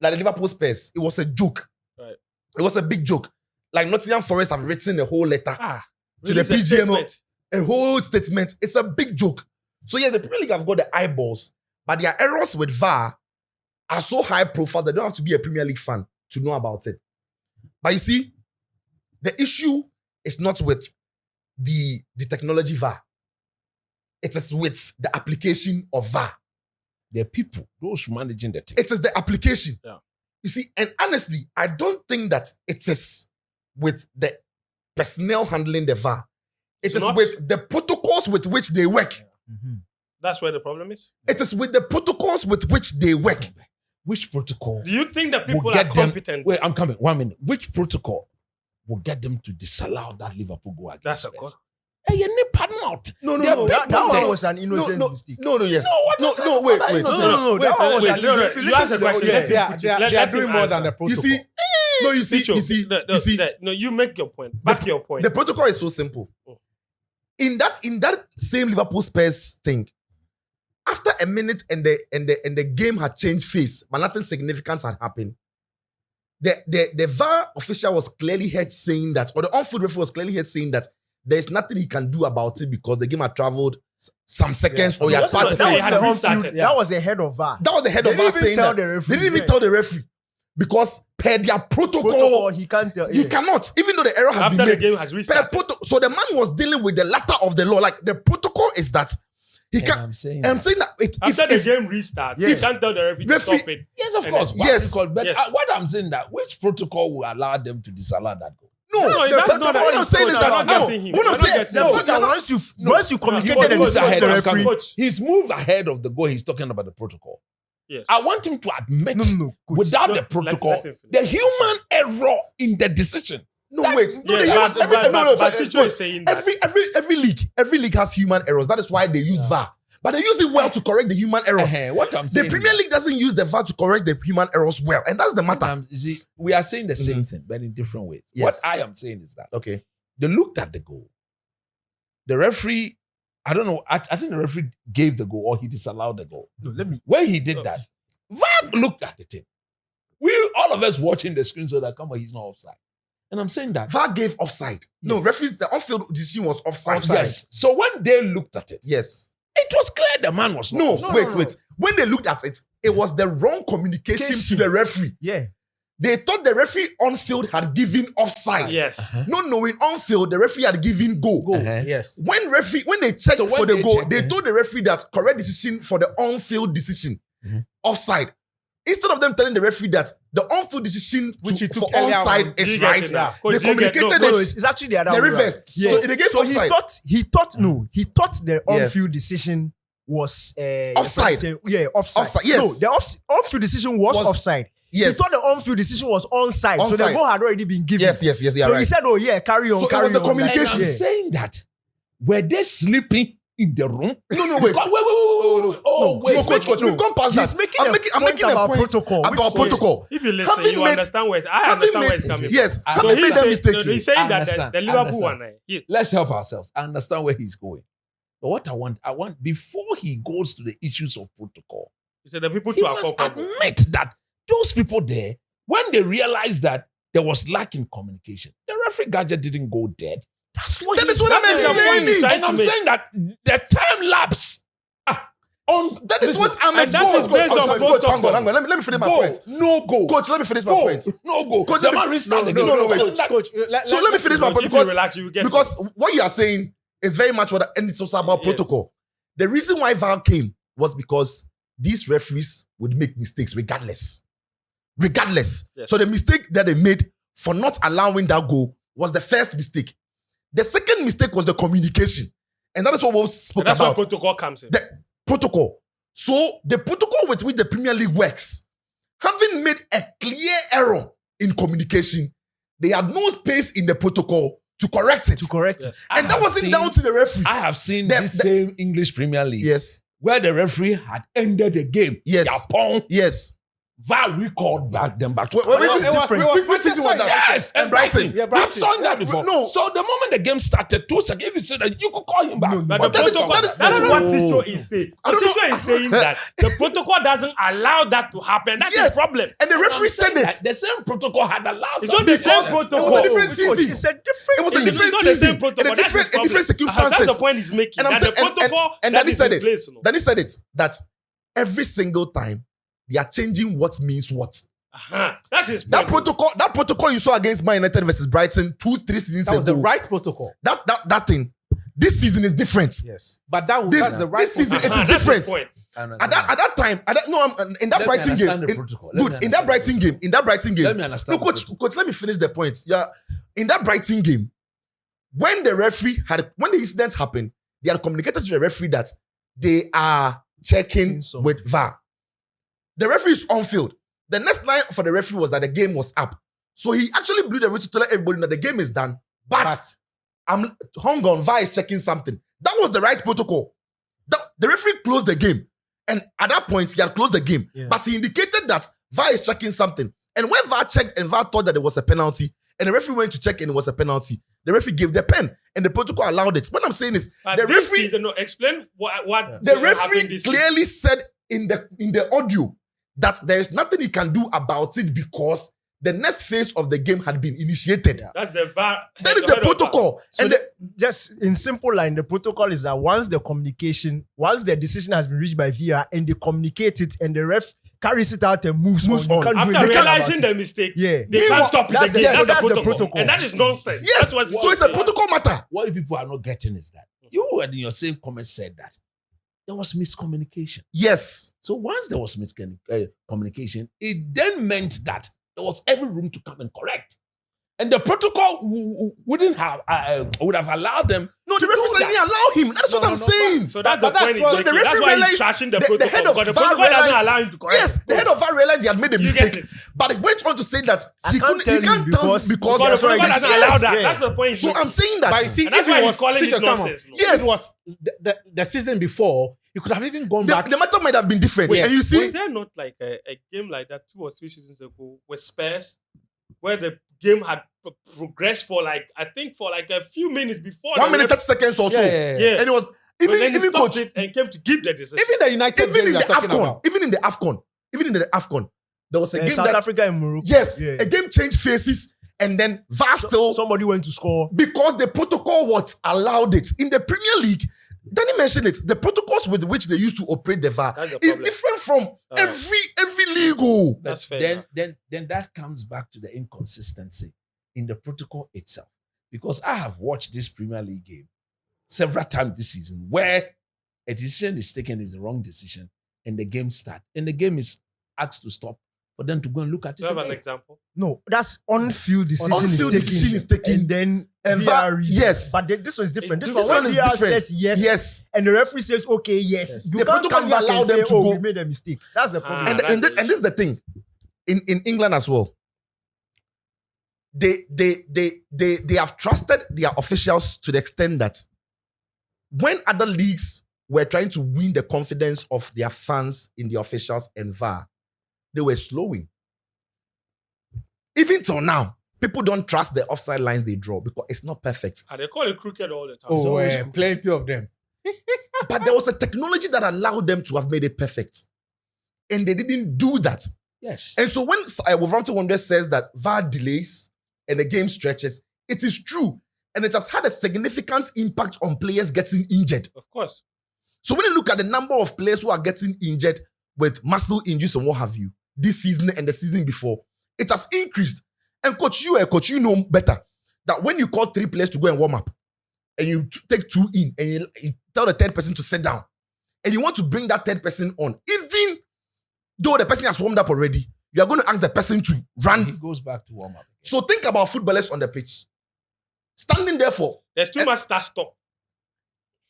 Like the Liverpool Spurs, it was a joke. Right. It was a big joke. Like Nottingham Forest have written a whole letter to the Release a PGMO, statement. a whole statement. It's a big joke. So yeah, the Premier League have got the eyeballs, but their errors with VAR are so high profile that they don't have to be a Premier League fan to know about it. But you see, the issue is not with the technology VAR. It is with the application of VAR. The people, those managing the thing. It is the application. Yeah. You see, and honestly, I don't think that it is with the personnel handling the VAR. It is not. with the protocols with which they work. Mm-hmm. That's where the problem is. It is with the protocols with which they work. Which protocol Do you think that will people are get them? competent? Wait, I'm coming. 1 minute. Which protocol will get them to disallow that Liverpool goal against That's a Spurs? call. Hey, you need pardon out. No, There are That people one there. was an innocent mistake. No, yes. No, what is that? Wait. What are you No, saying? that one was wait. an No, if you you listen ask a to the question, yeah. let him They put it. are Let him doing more answer. than the protocol. You see, no, you see, Chicho, you see. no, you make your point. Back your point. The protocol is so simple. Oh. In that same Liverpool Spurs thing, after a minute and the game had changed face, but nothing significant had happened. The VAR official was clearly heard saying that, or the on-field referee was clearly heard saying that there is nothing he can do about it because the game had traveled some seconds or he had That passed was the that face. was the restarted. on-field. That was the head of VAR. That was the head They of VAR didn't even saying tell that. the referee, They didn't even yeah. tell the referee because per their Protocol, he can't tell. he yeah. cannot, even though the error has After been the made. game has Per restarted. so the man was dealing with the letter of the law. Like the protocol is that he And can. I'm saying I'm that. saying that After the if game restarts, Yes. you can't tell the referee to Referee- stop it. Yes, of And course. then- What Yes. you call- But Yes. what I'm saying that which protocol will allow them to disallow that goal? no, No, the that's protocol. not- What I'm saying is that's that not no. getting him. What I'm You're saying not is getting the him. The fact that once you He communicated was and moved discussed ahead the of referee. Coach. He's moved ahead of the goal. He's talking about the protocol. Yes. I want him to admit No, coach. without No, the protocol, let him finish. the human error in the decision. no wait. No, Yes, the human, but- every, but- no, no, but fine, Chicho wait. is saying that. Every league has human errors. That is why they use VAR. But they use it well to correct the human errors. What I'm The saying, Premier League doesn't use the VAR to correct the human errors well, and that's the matter. You see, we are saying the same thing, but in different ways. Yes. What I am saying is that Okay. they looked at the goal. The referee, I don't know, I think the referee gave the goal or he disallowed the goal. No, let me. When he did that, VAR looked at the thing. We, all of us watching the screen, so that, come on, he's not offside. And I'm saying that. VAR gave offside. No, Yes. referees, the on-field decision was offside. Yes. So when they looked at it, Yes. it was clear the man was not No, offside. wait. When they looked at it, it was the wrong communication to the referee. Yeah. They thought the referee on-field had given offside. Yes. Not knowing on-field, the referee had given goal. Uh-huh. Yes. When they checked So when for the they goal, checked, they told the referee that correct decision for the on-field decision, offside. Instead of them telling the referee that the on-field decision Which he took for earlier onside on. is Do you get right, it now? they Coach, do you get- communicated No, it. it's actually the other The way reverse. around. So they gave So he offside. thought the on-field decision was Offside. offside. Offside, yes. No, the on-field decision was offside. Yes. He thought the on-field decision was onside. So the Onside. goal had already been given. Yes, yeah, So right. he said, "Oh yeah, carry on, So it carry was the on." communication. And I'm saying that, were they sleeping in the room? No, wait. Wait. No, coach, we've gone past He's that. making I'm a making point a about point protocol, which about is- protocol. If you listen, Having you made- understand where I having understand where made- it's coming yes, from. having So made he's that saying- mistake. no, he's saying I that understand, the I Liverpool understand. one. Let's help ourselves. I understand where he's going. But what I want before he goes to the issues of protocol, He said the people he too are must culpable. admit that those people there, when they realized that there was lack in communication, the referee gadget didn't go dead. That's what That he's is what I'm That's the point he's explaining. trying And to I'm make. saying that the time lapse That is what I'm and that explaining. is based on Coach, hang protocol. on. Let me finish my Go, point. no go. Coach, let me finish my Go, point. no go. Coach, The let me- man restart the no, game. no, wait. Coach, So let me finish my Coach, point if you because relax, you will get because what you are saying is very much what, and it's also about Yes. protocol. The reason why VAR came was because these referees would make mistakes regardless. Regardless. Yes. So the mistake that they made for not allowing that goal was the first mistake. The second mistake was the communication. And that is what we spoke That's about. where protocol comes in. The protocol. So the protocol with which the Premier League works, having made a clear error in communication, they had no space in the protocol to correct it. Yes. And that wasn't down to the referee. I have seen the same English Premier League. Yes. Where the referee had ended the game. Yes. Japon. Yes. VAR recalled back them back. Wait, It was Which season was that? Yes, And Brighton. Yeah, I've Brighton. seen that before. No. So the moment the game started, 2 seconds, if you said that, you could call him back. But That the is- protocol, that is- that is what no. Sito is saying. I don't know. Sito is saying that the protocol doesn't allow that to happen. That's Yes. the problem. And the referee said it. The same protocol had allowed It's not the same It protocol. was a different season. It's a different. It was a It's different not the same season. protocol. And a That's the different problem. circumstances. That's the point he's making. And I'm That the t- and- protocol and that Danny is said in it. place. No? Danny said it that every single time they are changing what means what. That's his That point. protocol you saw against Man United versus Brighton 2-3 seasons That was ago. the right protocol. That thing. This season is different. Yes. But that's the right This season protocol. it is That's his different. point. At that time, in that Brighton game, in that Brighton game. Let me understand. No, coach, let me finish the point. Yeah, in that Brighton game, when the incident happened, they had communicated to the referee that they are checking with VAR. The referee is on field. The next line for the referee was that the game was up. So he actually blew the whistle to let everybody know the game is done. But I'm hung on, VAR is checking something. That was the right protocol. The referee closed the game. And at that point, he had closed the game. Yeah. But he indicated that VAR is checking something. And when VAR checked and VAR thought that there was a penalty, and the referee went to check and it was a penalty, the referee gave the pen and the protocol allowed it. What I'm saying is, the referee, explain what the happened referee this clearly said in the audio that there is nothing he can do about it because the next phase of the game had been initiated. Yeah. That's the VAR. That is the protocol. So And just in simple line, the protocol is that once the decision has been reached by VAR and they communicate it and the ref carries it out and moves on. You can't do After anything realizing about the it. mistake, Yeah. they can't stop That's the the- game. yes, That's the that's the protocol. protocol. And that is nonsense. yes, That's what so it's a protocol matter. What people are not getting is that you in your same comment said that there was miscommunication. Yes. So once there was miscommunication, it then meant that there was every room to come and correct. And the protocol would have allowed them. No, the to referee do said that. didn't allow him. That's what I'm saying. So that's But the that's point he's what- making. the That's referee why he's realized trashing the the protocol. head of Because the VAR protocol doesn't realized- allow him to correct. Yes, the head of VAR realized he had made a You get mistake, it. but he went on to say that I he can't can't tell you tell him because- But the because protocol doesn't Yes, allow that. yeah. That's the point he's so making. I'm saying that. But you see, And that's if it why he's was calling it Chicho, come on. nonsense, no? Yes. If it was the season before, you could have even gone the, back. the matter might have been different. Yes. And you see, Was there not like a game like that 2 or 3 seasons ago with Spurs, where the game had progressed for like a few minutes before 1 minute 30 seconds or so, Yeah. and it was But then he even stopped coach, it and came to give the decision. Even the United game even in we the are talking AFCON, about. even in the AFCON, there was a game South that Africa and Morocco. yes, Yeah. a game changed faces, and then VAR still Somebody went to score. because the protocol was allowed it in the Premier League. Danny mentioned it. The protocols with which they used to operate the VAR That's the is problem. different from every league. Oh. But That's fair then that comes back to the inconsistency in the protocol itself. Because I have watched this Premier League game several times this season where a decision is taken is the wrong decision and the game starts. And the game is asked to stop for them to go and look at Do it you have an again. example? No, that's on-field decision, On-field decision is taken. and then And VAR VAR, reads. yes. But this one is different. This This one, one when is VAR different. says yes, Yes. and the referee says okay, yes, you The can't protocol come back allow and them say, to oh, go. we made a mistake. That's the problem. Ah. And this is the thing. In England as well. They have trusted their officials to the extent that when other leagues were trying to win the confidence of their fans in the officials and VAR, they were slowing. Even till now, people don't trust the offside lines they draw because it's not perfect. And they call it crooked all the time. Oh, So plenty of them. But there was a technology that allowed them to have made it perfect. And they didn't do that. Yes. And so when Wolverhampton Wanderers says that VAR delays and the game stretches, it is true. And it has had a significant impact on players getting injured. of course. So when you look at the number of players who are getting injured with muscle injuries and what have you, this season and the season before, it has increased. And coach, you know better that when you call 3 players to go and warm up, and you take 2 in, and you tell the third person to sit down, and you want to bring that third person on, even though the person has warmed up already, you are going to ask the person to run. He goes back to warm up. So think about footballers on the pitch. Standing there for. There's too much stop.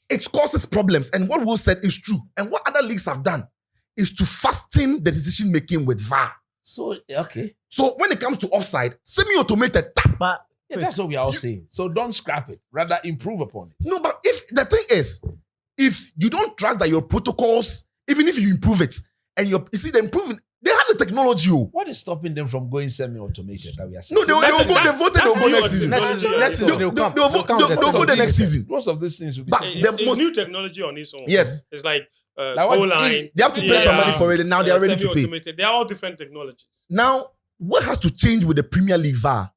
It causes problems. And what Will said is true. And what other leagues have done is to fasten the decision making with VAR. So, okay. So when it comes to offside, semi-automated. But Yeah, that's what we are all saying. So don't scrap it. Rather improve upon it. No, but if the thing is, if you don't trust that your protocols, even if you improve it, and you see the improvement, they have the technology. What is stopping them from going semi-automated that we are saying? No, they'll go next season. Next season they'll come. They'll go the next season. Most of these things will be But changed. the It's most, new technology on its own. yes, It's like Like what- O-line. they have to pay some money for it, and now they are ready to pay. semi-automated. They are all different technologies. Now, what has to change with the Premier League VAR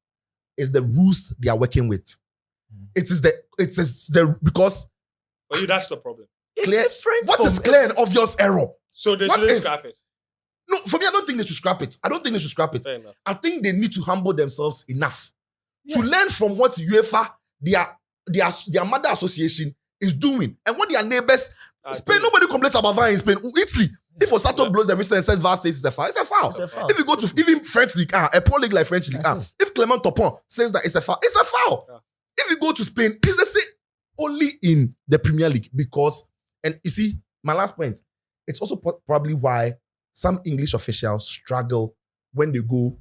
is the rules they are working with. It is the because For you, that's the problem. clear. What is clear and obvious error? So they What shouldn't is- scrap it. No, for me, I don't think they should scrap it. Fair enough. I think they need to humble themselves enough to learn from what UEFA, their mother association, is doing, and what their neighbors. Spain, nobody complains about VAR in Spain. Italy, if Osato blows the whistle and says VAR says it's a foul, it's a foul. It's a foul. If you go to even French League, a pro league like French League, if Clement Topon says that it's a foul, it's a foul. Yeah. If you go to Spain, it's the same. Only in the Premier League because, and you see, my last point, it's also probably why some English officials struggle when they go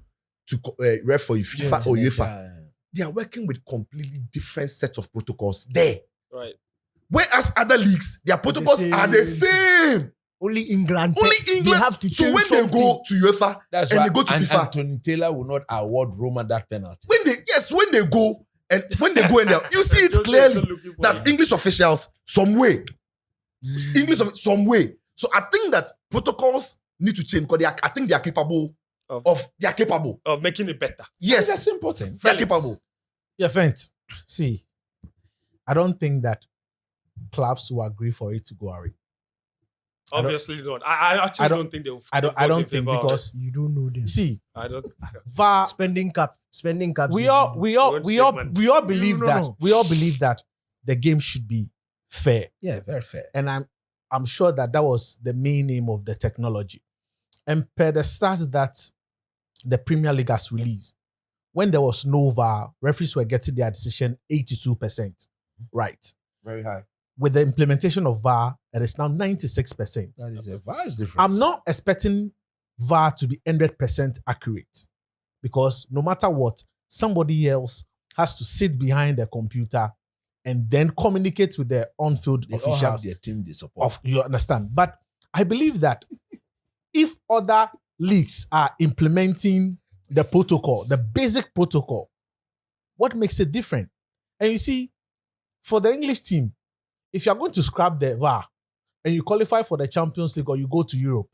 to ref for FIFA or UEFA. They are working with completely different set of protocols there. Right. Whereas other leagues, their protocols are the same. only England. Only England. They have to so change when something. they go to UEFA That's and why they go to FIFA, Anthony Taylor will not award Roma that penalty. when they go in there, you see it clearly that English officials some way. So I think that protocols need to change because I think they are capable of making it better. Yes, It's a simple thing. they are capable. Yeah, Fent. See, I don't think that clubs will agree for it to go away. Obviously not. I actually don't think they will. I don't think because You don't know them. see, I don't. VAR. Spending caps. We all believe No. that we all believe that the game should be fair, Yeah, very fair. and I'm sure that was the main aim of the technology. And per the stats that the Premier League has released, when there was no VAR, referees were getting their decision 82% right. Very high. With the implementation of VAR, it is now 96%. That is a vast difference. I'm not expecting VAR to be 100% accurate because no matter what, somebody else has to sit behind the computer and then communicate with the on-field They all have officials. their team they support. You understand? But I believe that if other leagues are implementing the protocol, the basic protocol, what makes it different? And you see, for the English team, if you're going to scrap the VAR and you qualify for the Champions League or you go to Europe,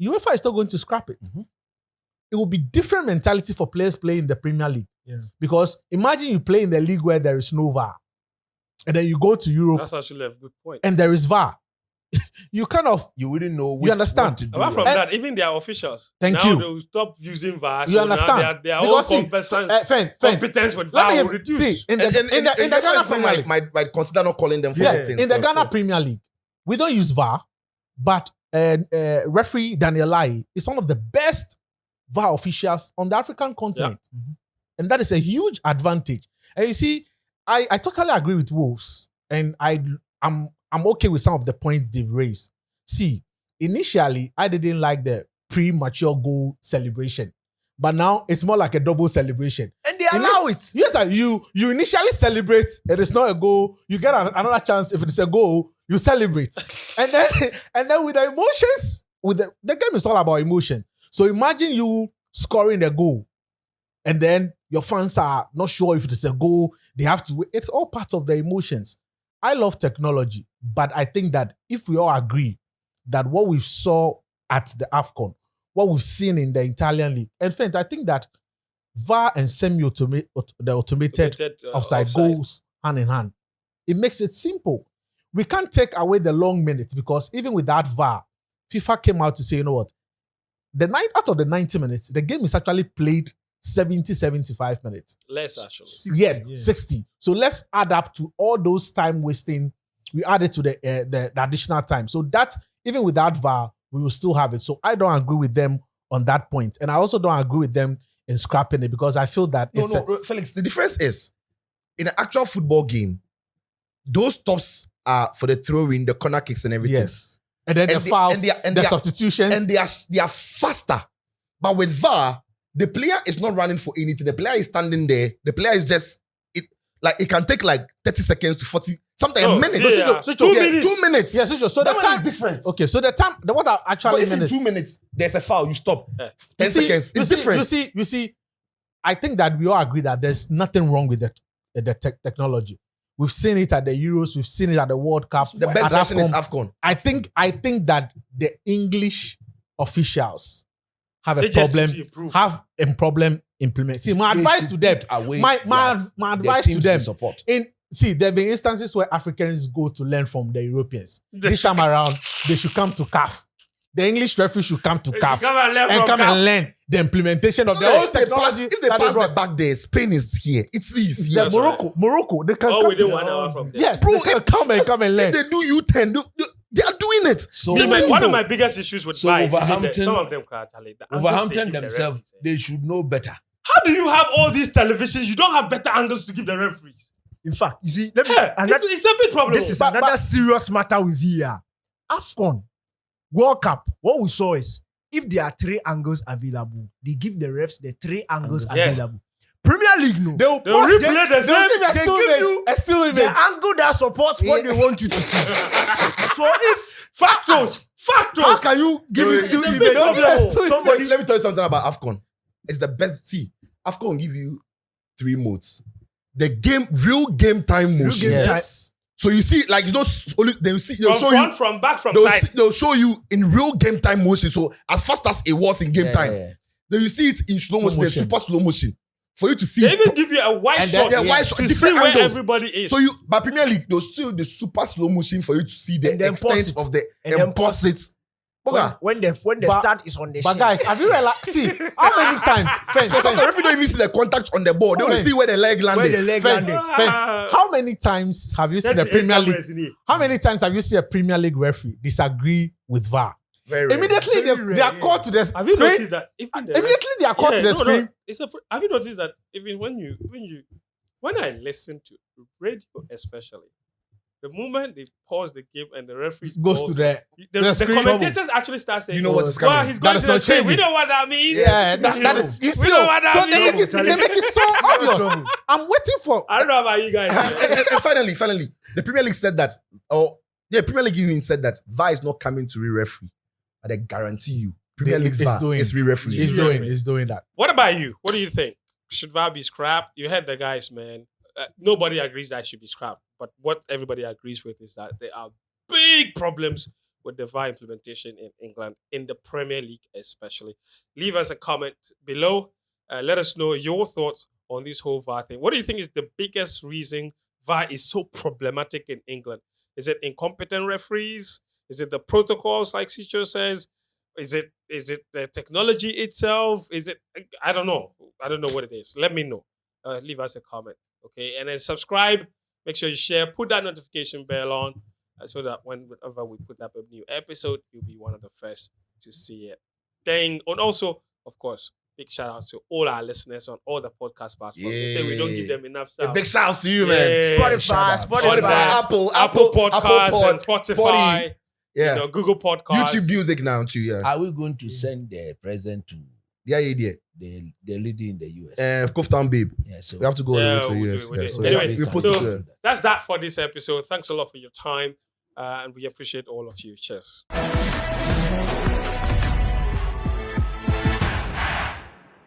UEFA is still going to scrap it. Mhm. It will be different mentality for players playing in the Premier League. Yeah. Because imagine you play in the league where there is no VAR and then you go to Europe That's actually a good point. and there is VAR. You kind of, You wouldn't know. You understand? what to do. Apart from And- that, even their officials. Thank now you. they will stop using VAR. You so understand? Now their Because see, Fent, competence with let VAR me will reduce. see in the And that's why Ghana I Premier League. might consider not calling them for Yeah, the things. in the because, Ghana Premier League, we don't use VAR, but referee Daniel Lai is one of the best VAR officials on the African continent. And that is a huge advantage. And you see, I totally agree with Wolves, and I'm okay with some of the points they've raised. See, initially, I didn't like the premature goal celebration, but now it's more like a double celebration. And they allow it. Yes, sir. You initially celebrate. It is not a goal. You get another chance. If it's a goal, you celebrate. and then with the emotions, the game is all about emotion. So imagine you scoring a goal, and then your fans are not sure if it is a goal. They have to. It's all part of the emotions. I love technology, but I think that if we all agree that what we saw at the AFCON, what we've seen in the Italian league, in fact, I think that VAR and automated offside goes hand in hand. It makes it simple. We can't take away the long minutes because even without VAR, FIFA came out to say, you know what? Out of the 90 minutes, the game is actually played 70, 75 minutes. Less actually. 60. So let's add up to all those time wasting. We added to the additional time. So that even without VAR, we will still have it. So I don't agree with them on that point. And I also don't agree with them in scrapping it because I feel that Felix, the difference is in an actual football game, those stops are for the throw-in, the corner kicks and everything. Yes. And then the fouls, the substitutions. And they are faster. But with VAR, the player is not running for anything. The player is standing there. The player is just, it can take like 30 seconds to 40, sometimes a minute. Yeah. 2 minutes. Yeah, so the time is different. Okay, so what I actually But if in 2 minutes, there's a foul, you stop. 10 seconds, it's different. You see, I think that we all agree that there's nothing wrong with the technology. We've seen it at the Euros. We've seen it at the World Cup. The best version is AFCON. I think that the English officials have a problem implementing. See, my advice to them, my advice to them, there have been instances where Africans go to learn from the Europeans. This time around, they should come to CAF. The English referee should come to CAF and learn the implementation of the whole technology. If they pass the back there, Spain is here. Italy is here. Morocco, they can come within 1 hour from there. Yes, bro, they can come and learn. If they do U10, they are doing it. So one of my biggest issues with VAR is some of them Wolverhampton themselves, they should know better. How do you have all these televisions? You don't have better angles to give the referees. In fact, you see, it's a big problem. This is another serious matter with VAR. AFCON, World Cup, what we saw is if there are 3 angles available, they give the refs the 3 angles available. Premier League, no. They'll replay the same. They give you the angle that supports what they want you to see. So if factors, how can you give it still Somebody, let me tell you something about AFCON. It's the best. See, AFCON will give you 3 modes. The real game time motion. Yes. So you see, like they'll show you from back, from side. They'll show you in real game time motion. So as fast as it was in game time, then you see it in slow motion, super slow motion. For you to see, they even give you a wide shot. To different see where angles. everybody is. So by Premier League, they'll still the super slow motion for you to see the extent of the deposits. When the start is on the But guys, have you realized? See, how many times? So sometimes the referee don't even see the contact on the ball. They only see where the leg landed. How many times have you seen a Premier League? How many times have you seen a Premier League referee disagree with VAR? Immediately they are called to the screen. Have you noticed that? Immediately they are called to the screen. Have you noticed that even when I listen to radio, especially, the moment they pause the game and the referee goes to the commentators actually start saying, you know what is coming. Well, he's going to the screen. We know what that means. Yeah, that is. We know what that means. They make it so obvious. I'm waiting for. I don't know about you guys. And finally, the Premier League said that, Premier League even said that VAR is not coming to re-referee. But I guarantee you, Premier League is re-referee. He's doing that. What about you? What do you think? Should VAR be scrapped? You heard the guys, man. Nobody agrees that it should be scrapped. But what everybody agrees with is that there are big problems with the VAR implementation in England, in the Premier League especially. Leave us a comment below. Let us know your thoughts on this whole VAR thing. What do you think is the biggest reason VAR is so problematic in England? Is it incompetent referees? Is it the protocols, like Sicho says? Is it the technology itself? I don't know. I don't know what it is. Let me know. Leave us a comment. Okay, and then subscribe. Make sure you share. Put that notification bell on so that whenever we put up a new episode, you'll be one of the first to see it. And also, of course, big shout out to all our listeners on all the podcast platforms. They say we don't give them enough shout. Big shout out to you, man. Spotify, Apple Podcasts, and Spotify. Yeah, Google Podcasts, YouTube Music now too. Yeah. Are we going to send the present to the lady in the US? Koftown Babe. Yeah, so we have to go to the US. Anyway, we post it. That's that for this episode. Thanks a lot for your time, and we appreciate all of you. Cheers.